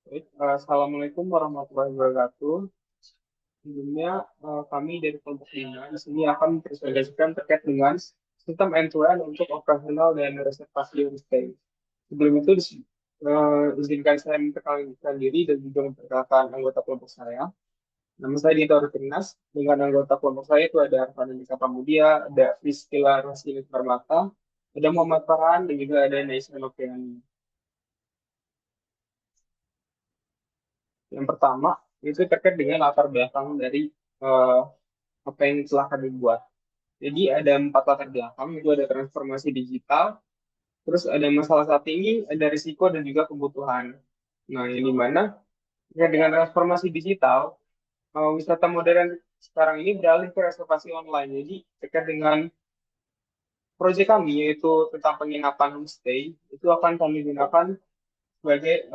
Baik, Assalamualaikum warahmatullahi wabarakatuh. Sebelumnya kami dari kelompok 5 di sini akan mempresentasikan terkait dengan sistem end-to-end untuk operasional dan reservasi homestay. Sebelum itu izinkan saya memperkenalkan diri dan juga memperkenalkan anggota kelompok saya. Nama saya Dito Rutinas. Dengan anggota kelompok saya itu ada Arfanandika Pramudia, ada Priscila Rasili Permata, ada Muhammad Farhan, dan juga ada Naisha Noviani. Yang pertama itu terkait dengan latar belakang dari eh, apa yang telah kami buat. Jadi ada 4 latar belakang, itu ada transformasi digital, terus ada masalah saat ini, ada risiko dan juga kebutuhan. Nah, yang dimana ya, dengan transformasi digital, wisata modern sekarang ini beralih ke reservasi online. Jadi terkait dengan proyek kami yaitu tentang penginapan homestay, itu akan kami gunakan sebagai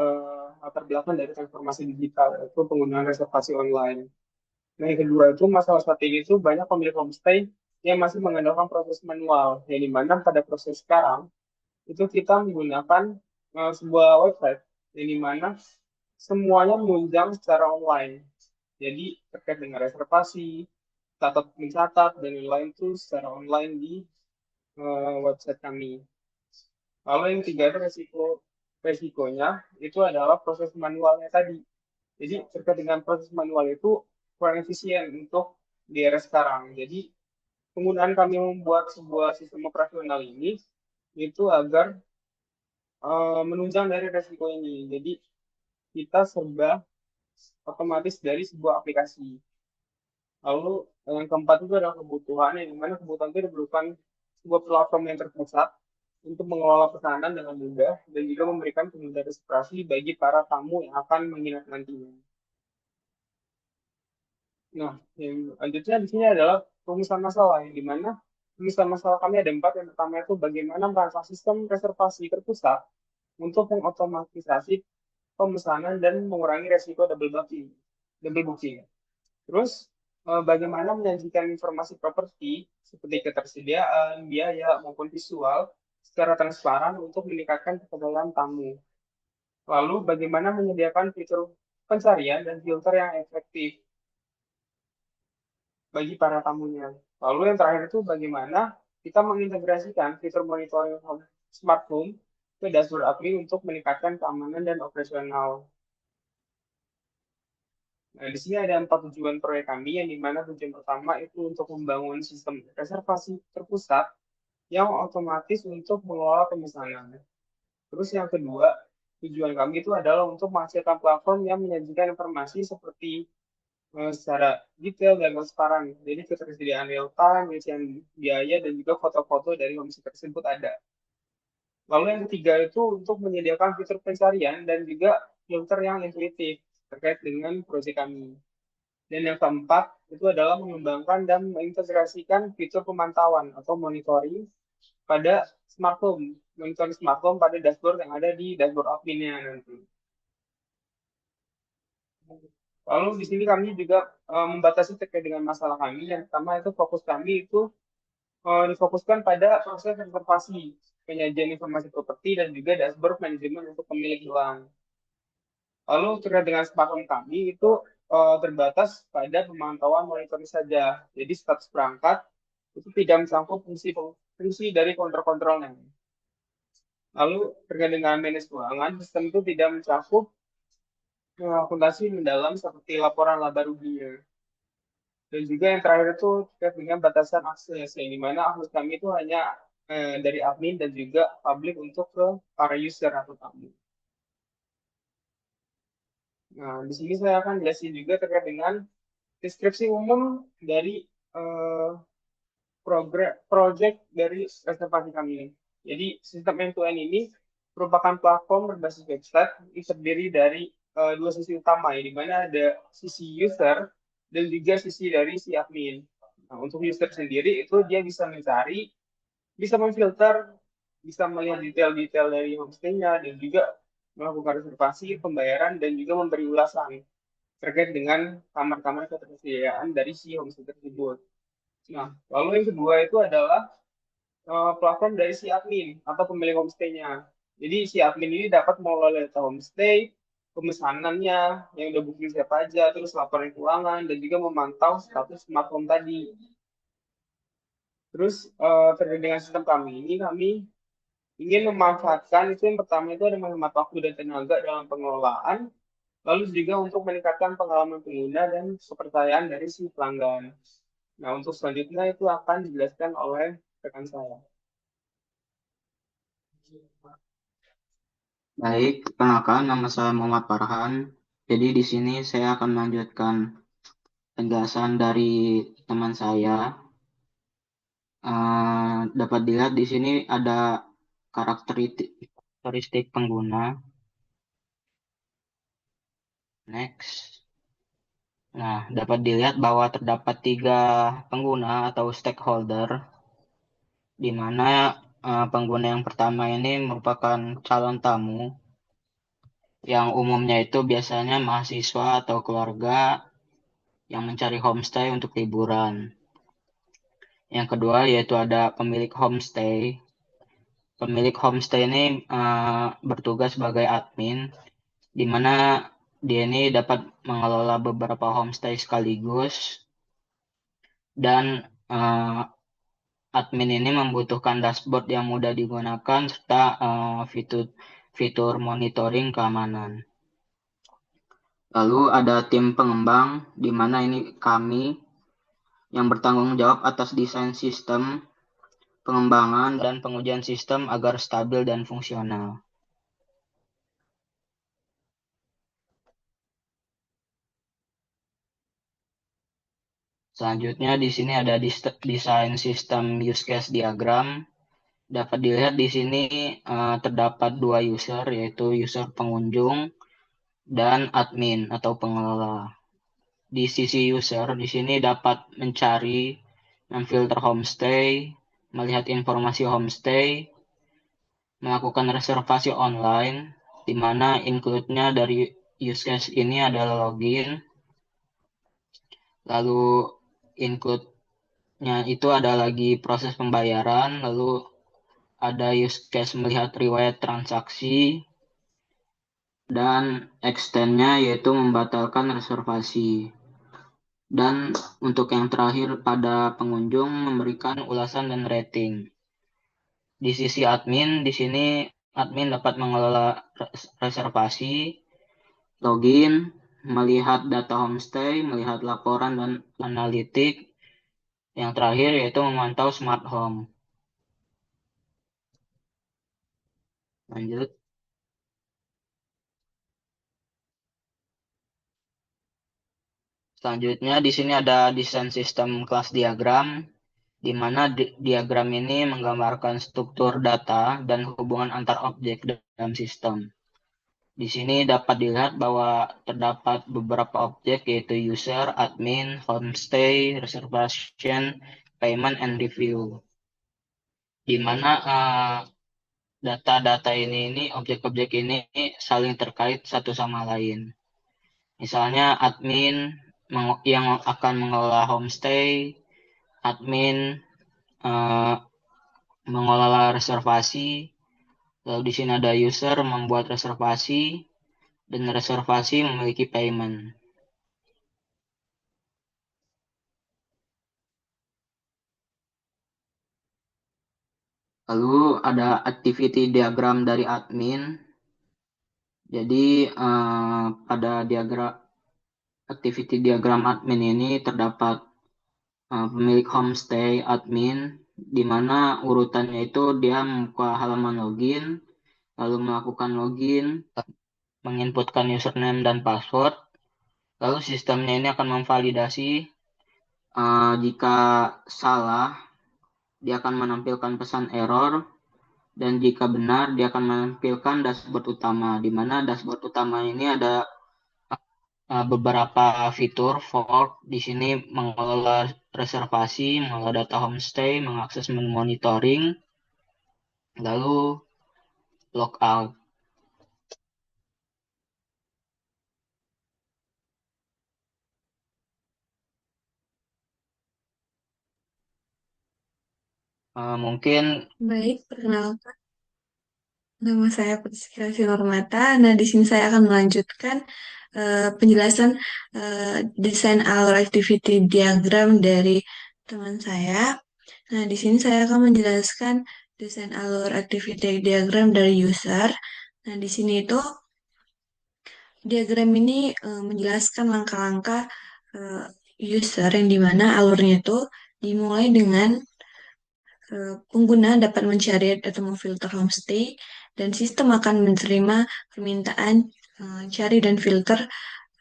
latar belakang dari transformasi digital, yaitu penggunaan reservasi online. Nah, yang kedua itu masalah strategi itu banyak pemilik homestay yang masih mengandalkan proses manual, yang dimana pada proses sekarang itu kita menggunakan sebuah website, yang dimana semuanya menunjang secara online. Jadi terkait dengan reservasi, mencatat, dan lain-lain itu secara online di website kami. Lalu yang ketiga itu resikonya itu adalah proses manualnya tadi. Jadi terkait dengan proses manual itu kurang efisien untuk di era sekarang. Jadi penggunaan kami membuat sebuah sistem operasional ini itu agar menunjang dari resiko ini. Jadi kita serba otomatis dari sebuah aplikasi. Lalu yang keempat itu adalah kebutuhan, yang dimana kebutuhan itu diperlukan sebuah platform yang terpusat untuk mengelola pesanan dengan mudah dan juga memberikan kemudahan registrasi bagi para tamu yang akan menginap nantinya. Nah, yang selanjutnya di sini adalah rumusan masalah, yang dimana rumusan masalah kami ada 4. Yang pertama itu bagaimana merancang sistem reservasi terpusat untuk mengotomatisasi pemesanan dan mengurangi resiko double booking. Terus, bagaimana menyajikan informasi properti seperti ketersediaan, biaya, maupun visual secara transparan untuk meningkatkan kepercayaan tamu. Lalu, bagaimana menyediakan fitur pencarian dan filter yang efektif bagi para tamunya. Lalu yang terakhir itu bagaimana kita mengintegrasikan fitur monitoring smart home ke dashboard API untuk meningkatkan keamanan dan operasional. Nah, di sini ada 4 tujuan proyek kami, yang dimana tujuan pertama itu untuk membangun sistem reservasi terpusat yang otomatis untuk mengelola pemesanan. Terus yang kedua, tujuan kami itu adalah untuk menghasilkan platform yang menyajikan informasi seperti secara detail dan transparan. Jadi ketersediaan real time, rincian biaya, dan juga foto-foto dari homestay tersebut ada. Lalu yang ketiga itu untuk menyediakan fitur pencarian dan juga filter yang intuitif terkait dengan proyek kami. Dan yang keempat itu adalah mengembangkan dan mengintegrasikan fitur pemantauan atau monitoring pada smart home, monitoring smart home pada dashboard yang ada di dashboard adminnya nanti. Lalu di sini kami juga membatasi terkait dengan masalah kami. Yang pertama itu fokus kami itu difokuskan pada proses reservasi, penyajian informasi properti, dan juga dashboard manajemen untuk pemilik hilang. Lalu terkait dengan smart home kami itu terbatas pada pemantauan monitoring saja. Jadi status perangkat itu tidak mencakup fungsi dari kontrol-kontrolnya. Lalu terkait dengan manajemen keuangan, sistem itu tidak mencakup akuntansi mendalam seperti laporan laba ruginya. Dan juga yang terakhir itu terkait dengan batasan akses, yang dimana akses kami itu hanya dari admin dan juga publik untuk ke para user atau tamu. Nah, di sini saya akan jelasin juga terkait dengan deskripsi umum dari eh, project dari reservasi kami. Jadi sistem end-to-end ini merupakan platform berbasis website yang terdiri dari dua sisi utama, ya, di mana ada sisi user dan juga sisi dari si admin. Nah, untuk user sendiri itu dia bisa mencari, bisa memfilter, bisa melihat detail-detail dari homestay-nya dan juga melakukan reservasi, pembayaran, dan juga memberi ulasan terkait dengan kamar-kamar ketersediaan dari si homestay tersebut. Nah, lalu yang kedua itu adalah platform dari si admin atau pemilik homestay-nya. Jadi si admin ini dapat mengelola data homestay, pemesanannya, yang udah booking siapa aja, terus laporan keuangan, dan juga memantau status smart home tadi. Terus terkait dengan sistem kami ini, kami ingin memanfaatkan itu yang pertama itu ada menghemat waktu dan tenaga dalam pengelolaan, lalu juga untuk meningkatkan pengalaman pengguna dan kepercayaan dari si pelanggan. Nah, untuk selanjutnya itu akan dijelaskan oleh rekan saya. Baik, perkenalkan nama saya Muhammad Farhan. Jadi di sini saya akan melanjutkan penjelasan dari teman saya. Dapat dilihat di sini ada karakteristik pengguna. Next. Nah, dapat dilihat bahwa terdapat tiga pengguna atau stakeholder, di mana pengguna yang pertama ini merupakan calon tamu, yang umumnya itu biasanya mahasiswa atau keluarga yang mencari homestay untuk liburan. Yang kedua yaitu ada pemilik homestay. Pemilik homestay ini bertugas sebagai admin, di mana dia ini dapat mengelola beberapa homestay sekaligus dan admin ini membutuhkan dashboard yang mudah digunakan serta fitur fitur monitoring keamanan. Lalu ada tim pengembang, di mana ini kami yang bertanggung jawab atas desain sistem, pengembangan, dan pengujian sistem agar stabil dan fungsional. Selanjutnya di sini ada desain sistem use case diagram. Dapat dilihat di sini terdapat dua user, yaitu user pengunjung dan admin atau pengelola. Di sisi user, di sini dapat mencari, memfilter homestay, melihat informasi homestay, melakukan reservasi online, di mana include-nya dari use case ini adalah login, lalu include-nya itu ada lagi proses pembayaran, lalu ada use case melihat riwayat transaksi, dan extend-nya yaitu membatalkan reservasi. Dan untuk yang terakhir pada pengunjung memberikan ulasan dan rating. Di sisi admin, di sini admin dapat mengelola reservasi, login, melihat data homestay, melihat laporan dan analitik. Yang terakhir yaitu memantau smart home. Lanjut. Selanjutnya di sini ada desain sistem kelas diagram, di mana diagram ini menggambarkan struktur data dan hubungan antar objek dalam sistem. Di sini dapat dilihat bahwa terdapat beberapa objek yaitu user, admin, homestay, reservation, payment, and review. Di mana data-data ini objek-objek ini saling terkait satu sama lain. Misalnya admin yang akan mengelola homestay, admin eh, mengelola reservasi, lalu di sini ada user membuat reservasi, dan reservasi memiliki payment. Lalu ada activity diagram dari admin. Jadi pada activity diagram admin ini terdapat pemilik homestay admin, di mana urutannya itu dia membuka halaman login, lalu melakukan login, menginputkan username dan password, lalu sistemnya ini akan memvalidasi. Jika salah, dia akan menampilkan pesan error, dan jika benar, dia akan menampilkan dashboard utama, di mana dashboard utama ini ada beberapa fitur. Vault di sini mengelola reservasi, mengelola data homestay, mengakses menu monitoring, lalu logout. Mungkin Baik, perkenalkan. Nama saya Priska Silormata. Nah, di sini saya akan melanjutkan penjelasan desain alur activity diagram dari teman saya. Nah, di sini saya akan menjelaskan desain alur activity diagram dari user. Nah, di sini itu diagram ini menjelaskan langkah-langkah eh, user yang dimana alurnya itu dimulai dengan pengguna dapat mencari atau memfilter homestay dan sistem akan menerima permintaan cari dan filter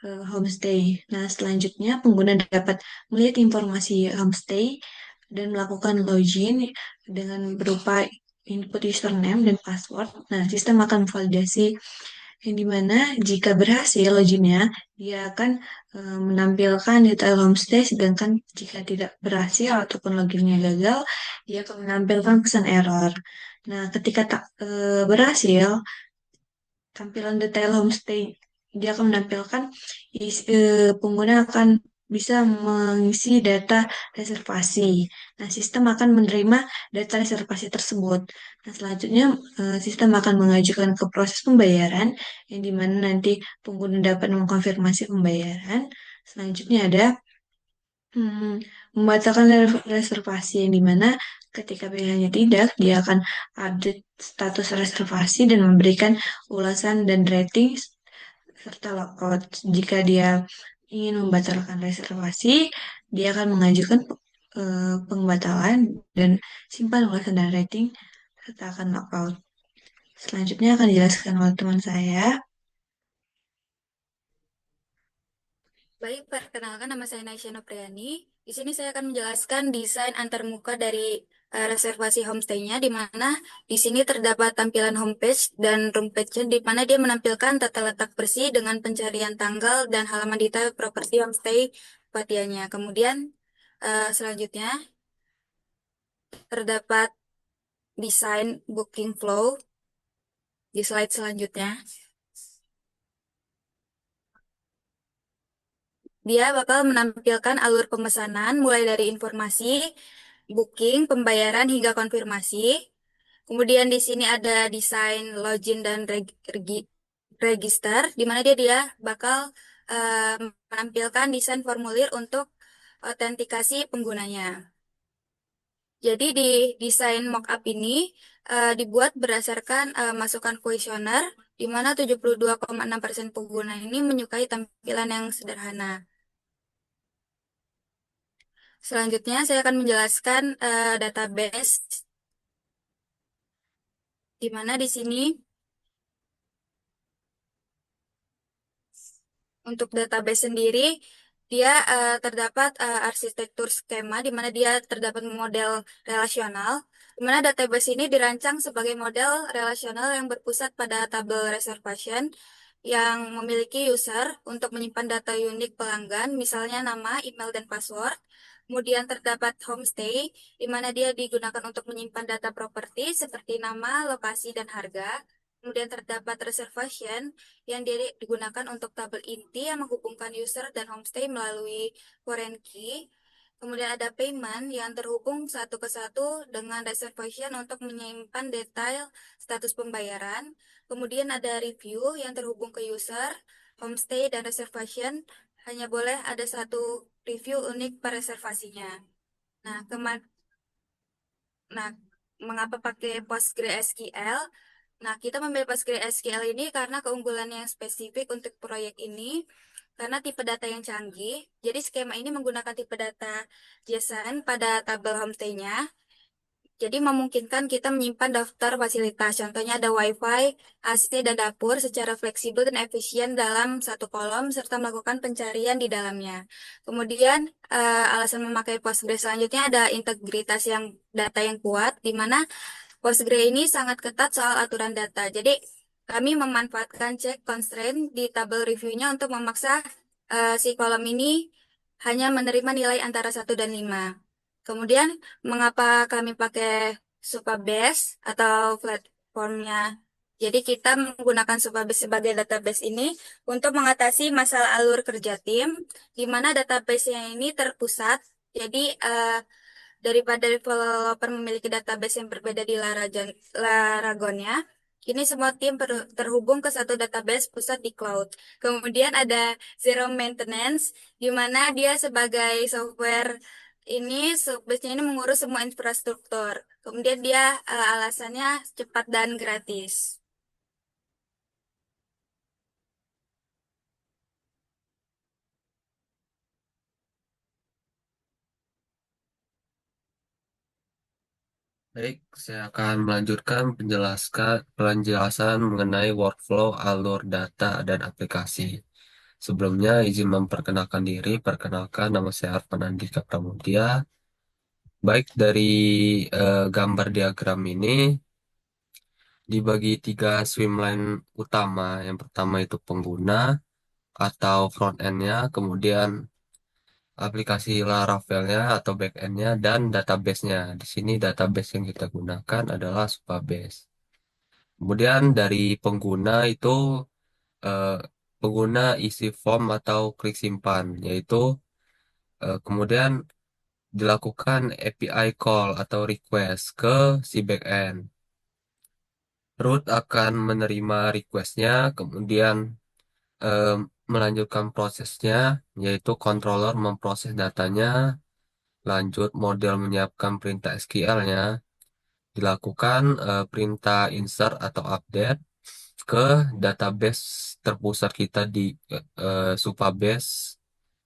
homestay. Nah, selanjutnya pengguna dapat melihat informasi homestay dan melakukan login dengan berupa input username dan password. Nah, sistem akan validasi yang dimana jika berhasil loginnya, dia akan menampilkan detail homestay, sedangkan jika tidak berhasil ataupun loginnya gagal, dia akan menampilkan pesan error. Nah, ketika tak berhasil, tampilan detail homestay dia akan menampilkan pengguna akan bisa mengisi data reservasi. Nah, sistem akan menerima data reservasi tersebut. Nah, selanjutnya sistem akan mengajukan ke proses pembayaran yang dimana nanti pengguna dapat mengkonfirmasi pembayaran. Selanjutnya ada membatalkan reservasi yang dimana ketika pilihannya tidak, dia akan update status reservasi dan memberikan ulasan dan rating serta logout. Jika dia ingin membatalkan reservasi, dia akan mengajukan pembatalan dan simpan ulasan dan rating serta akan logout. Selanjutnya akan dijelaskan oleh teman saya. Baik, perkenalkan nama saya Naisha Nopriani. Di sini saya akan menjelaskan desain antarmuka dari reservasi homestay-nya, di mana di sini terdapat tampilan homepage dan roomepage di mana dia menampilkan tata letak bersih dengan pencarian tanggal dan halaman detail properti homestay Patianya. Kemudian selanjutnya terdapat desain booking flow di slide selanjutnya. Dia bakal menampilkan alur pemesanan mulai dari informasi, booking, pembayaran hingga konfirmasi. Kemudian di sini ada desain login dan register, di mana dia bakal eh, menampilkan desain formulir untuk autentikasi penggunanya. Jadi di desain mockup ini dibuat berdasarkan masukan kuesioner, di mana 72,6% pengguna ini menyukai tampilan yang sederhana. Selanjutnya, saya akan menjelaskan database, di mana di sini untuk database sendiri, dia terdapat arsitektur skema, di mana dia terdapat model relasional, di mana database ini dirancang sebagai model relasional yang berpusat pada tabel reservation, yang memiliki user untuk menyimpan data unik pelanggan, misalnya nama, email, dan password. Kemudian terdapat homestay, di mana dia digunakan untuk menyimpan data properti seperti nama, lokasi, dan harga. Kemudian terdapat reservation yang digunakan untuk tabel inti yang menghubungkan user dan homestay melalui foreign key. Kemudian ada payment yang terhubung satu ke satu dengan reservation untuk menyimpan detail status pembayaran. Kemudian ada review yang terhubung ke user, homestay, dan reservation. Hanya boleh ada satu review unik per reservasinya. Nah, nah, mengapa pakai PostgreSQL? Nah, kita memilih PostgreSQL ini karena keunggulan yang spesifik untuk proyek ini, karena tipe data yang canggih. Jadi skema ini menggunakan tipe data JSON pada tabel homestay-nya. Jadi memungkinkan kita menyimpan daftar fasilitas, contohnya ada WiFi, AC, dan dapur secara fleksibel dan efisien dalam satu kolom, serta melakukan pencarian di dalamnya. Kemudian, alasan memakai Postgres selanjutnya ada integritas yang data yang kuat, di mana Postgre ini sangat ketat soal aturan data. Jadi, kami memanfaatkan check constraint di tabel reviewnya untuk memaksa si kolom ini hanya menerima nilai antara 1 dan 5. Kemudian, mengapa kami pakai Supabase atau platformnya? Jadi, kita menggunakan Supabase sebagai database ini untuk mengatasi masalah alur kerja tim, di mana database-nya ini terpusat. Jadi, daripada developer memiliki database yang berbeda di Laragonnya, Kini semua tim terhubung ke satu database pusat di cloud. Kemudian ada zero maintenance, di mana dia sebagai software ini, base-nya ini mengurus semua infrastruktur. Kemudian dia alasannya cepat dan gratis. Baik, saya akan melanjutkan penjelasan mengenai workflow, alur data, dan aplikasi. Sebelumnya, izin memperkenalkan diri. Perkenalkan, nama saya Arfan Andika Pramudia. Baik, dari gambar diagram ini dibagi tiga streamline utama. Yang pertama itu pengguna atau front end-nya, kemudian aplikasi Laravel-nya atau back end-nya, dan database-nya. Di sini database yang kita gunakan adalah Supabase. Kemudian dari pengguna itu eh, pengguna isi form atau klik simpan, yaitu kemudian dilakukan API call atau request ke si backend. Root akan menerima requestnya, kemudian eh, melanjutkan prosesnya, yaitu controller memproses datanya, lanjut model menyiapkan perintah SQL-nya, dilakukan perintah insert atau update ke database terpusat kita di Supabase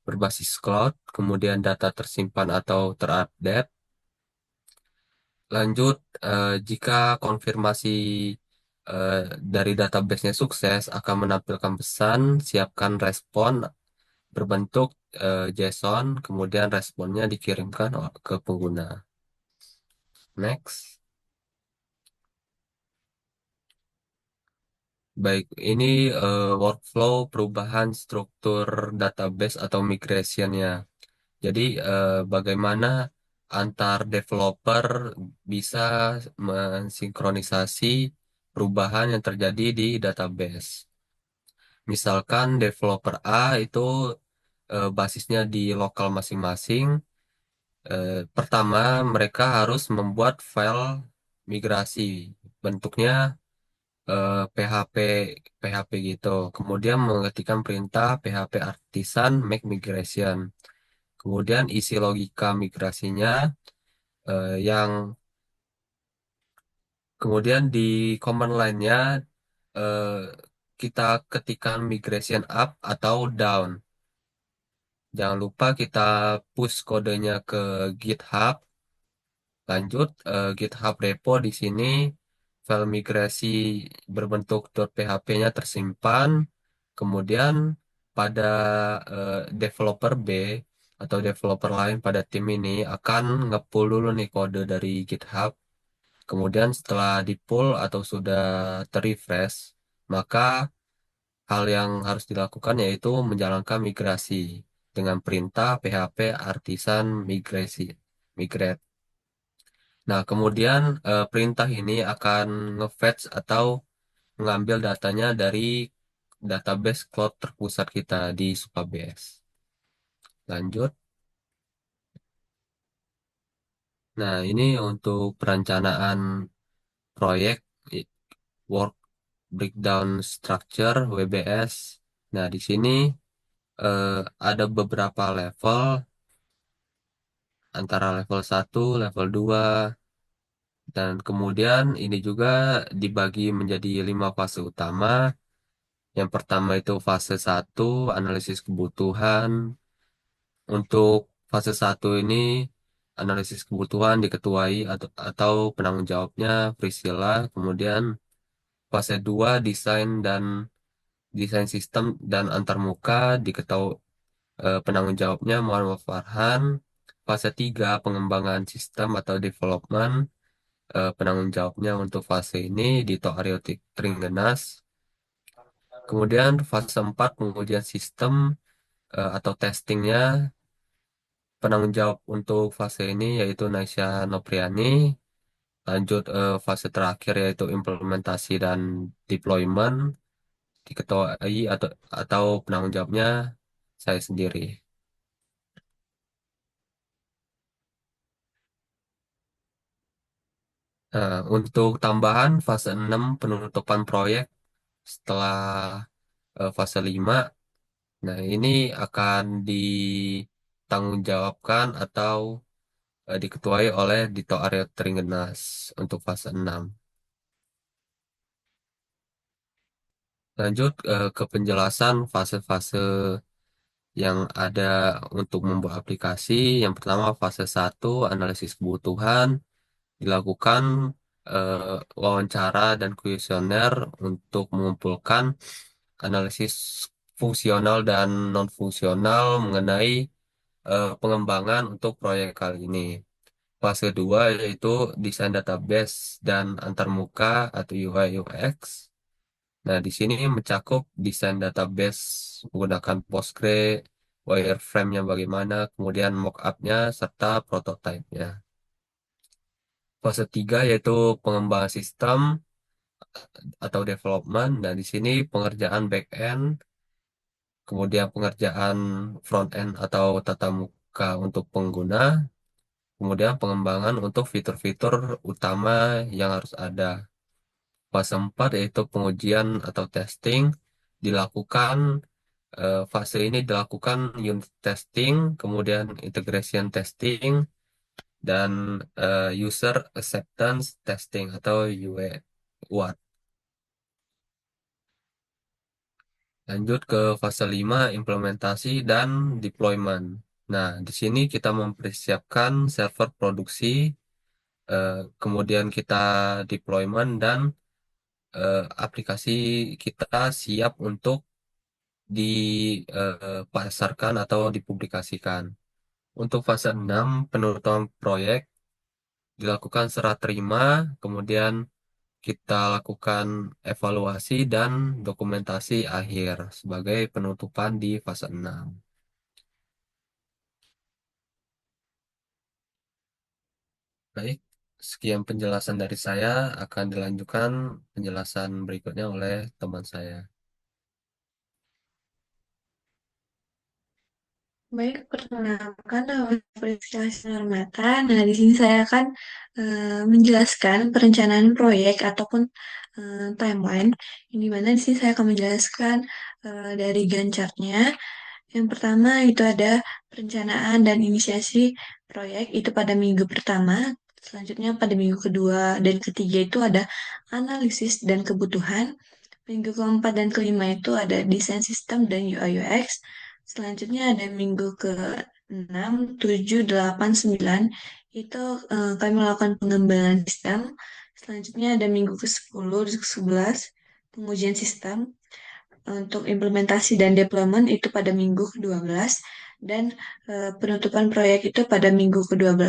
berbasis cloud, kemudian data tersimpan atau terupdate. Lanjut, jika konfirmasi eh, dari database-nya sukses, akan menampilkan pesan siapkan respon berbentuk JSON, kemudian responnya dikirimkan ke pengguna. Next. Baik, ini workflow perubahan struktur database atau migration-nya. Jadi, bagaimana antar developer bisa mensinkronisasi perubahan yang terjadi di database. Misalkan developer A itu basisnya di lokal masing-masing. Pertama, mereka harus membuat file migrasi. Bentuknya PHP PHP gitu. Kemudian mengetikkan perintah PHP artisan make migration. Kemudian isi logika migrasinya yang kemudian di command line-nya eh, kita ketikkan migration up atau down. Jangan lupa kita push kodenya ke GitHub. Lanjut GitHub repo di sini file migrasi berbentuk .php-nya tersimpan. Kemudian pada developer B atau developer lain pada tim ini akan nge-pull dulu nih kode dari GitHub. Kemudian setelah di-pull atau sudah terrefresh, maka hal yang harus dilakukan yaitu menjalankan migrasi dengan perintah php artisan migrasi migrate. Nah, kemudian perintah ini akan nge-fetch atau mengambil datanya dari database cloud terpusat kita di Supabase. Lanjut. Nah, ini untuk perencanaan proyek work breakdown structure WBS. Nah, di sini eh, ada beberapa level antara level 1, level 2, dan kemudian ini juga dibagi menjadi 5 fase utama. Yang pertama itu fase 1, analisis kebutuhan. Untuk fase 1 ini, analisis kebutuhan diketuai atau penanggung jawabnya Priscilla. Kemudian fase 2, desain sistem dan antarmuka diketahui penanggung jawabnya Muhammad Farhan. Fase 3, pengembangan sistem atau development. Penanggung jawabnya untuk fase ini Dito Aryo Tringgenas. Kemudian fase 4, pengujian sistem atau testingnya, penanggung jawab untuk fase ini yaitu Naisha Nopriani. Lanjut fase terakhir yaitu implementasi dan deployment diketuai atau penanggung jawabnya saya sendiri. Nah, untuk tambahan fase 6 penutupan proyek setelah fase 5. Nah, ini akan ditanggungjawabkan atau diketuai oleh Dito Aryo Trenggenas untuk fase 6. Lanjut ke penjelasan fase-fase yang ada untuk membuat aplikasi. Yang pertama fase 1 analisis kebutuhan dilakukan wawancara dan kuesioner untuk mengumpulkan analisis fungsional dan non-fungsional mengenai pengembangan untuk proyek kali ini. Fase 2 yaitu desain database dan antarmuka atau UI UX. Nah, di sini mencakup desain database menggunakan Postgre, wireframe-nya bagaimana, kemudian mockup-nya, serta prototype-nya. Fase 3 yaitu pengembangan sistem atau development. Nah, di sini pengerjaan back-end, kemudian pengerjaan front-end atau tata muka untuk pengguna, kemudian pengembangan untuk fitur-fitur utama yang harus ada. Fase 4 yaitu pengujian atau testing dilakukan. Fase ini dilakukan unit testing, kemudian integration testing, dan user acceptance testing atau UAT. Lanjut ke fase 5 implementasi dan deployment. Nah, di sini kita mempersiapkan server produksi, eh, kemudian kita deployment dan aplikasi kita siap untuk dipasarkan atau dipublikasikan. Untuk fase 6 penutupan proyek dilakukan serah terima, kemudian kita lakukan evaluasi dan dokumentasi akhir sebagai penutupan di fase 6. Baik, sekian penjelasan dari saya. Akan dilanjutkan penjelasan berikutnya oleh teman saya. Baik, perkenalkan nama saya Friska Sinarmata. Nah, di sini saya akan menjelaskan perencanaan proyek ataupun timeline. Yang dimana di sini saya akan menjelaskan dari Gantt chartnya. Yang pertama itu ada perencanaan dan inisiasi proyek itu pada minggu pertama. Selanjutnya pada minggu kedua dan ketiga itu ada analisis dan kebutuhan. Minggu keempat dan kelima itu ada desain sistem dan UI UX. Selanjutnya ada minggu ke-6, 7, 8, 9. Itu kami melakukan pengembangan sistem. Selanjutnya ada minggu ke-10, ke-11, pengujian sistem. Untuk implementasi dan deployment itu pada minggu ke-12. Dan penutupan proyek itu pada minggu ke-12.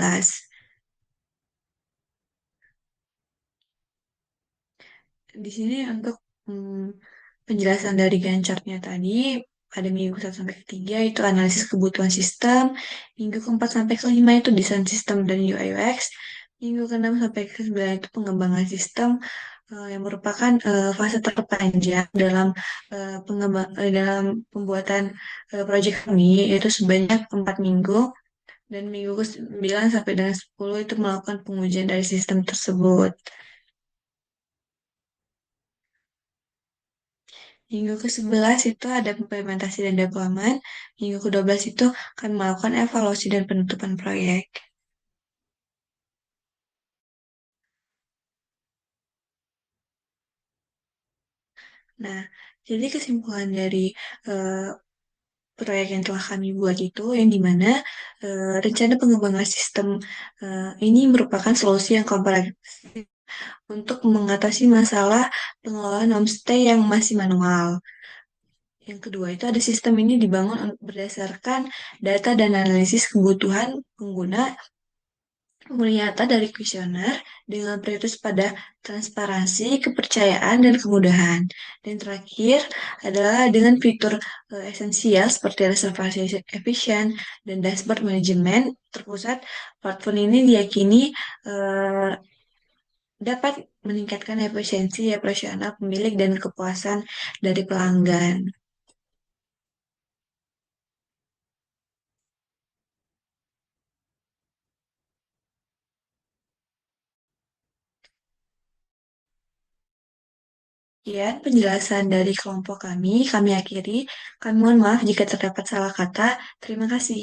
Di sini untuk penjelasan dari Gantt chart-nya tadi, pada minggu 1 sampai ketiga itu analisis kebutuhan sistem, minggu keempat sampai kelima itu desain sistem dan UI UX, minggu keenam sampai ke-9 itu pengembangan sistem yang merupakan fase terpanjang dalam dalam pembuatan proyek kami yaitu sebanyak 4 minggu dan minggu ke-9 sampai dengan 10 itu melakukan pengujian dari sistem tersebut. Minggu ke-11 itu ada implementasi dan deployment. Minggu ke-12 itu akan melakukan evaluasi dan penutupan proyek. Nah, jadi kesimpulan dari eh, proyek yang telah kami buat itu, yang dimana rencana pengembangan sistem ini merupakan solusi yang komprehensif untuk mengatasi masalah pengelolaan homestay yang masih manual. Yang kedua itu ada sistem ini dibangun berdasarkan data dan analisis kebutuhan pengguna nyata dari kuesioner dengan prioritas pada transparansi, kepercayaan, dan kemudahan. Dan terakhir adalah dengan fitur esensial seperti reservasi efisien dan dashboard manajemen terpusat, platform ini diyakini eh, dapat meningkatkan efisiensi operasional pemilik dan kepuasan dari pelanggan. Sekian penjelasan dari kelompok kami akhiri. Kami mohon maaf jika terdapat salah kata. Terima kasih.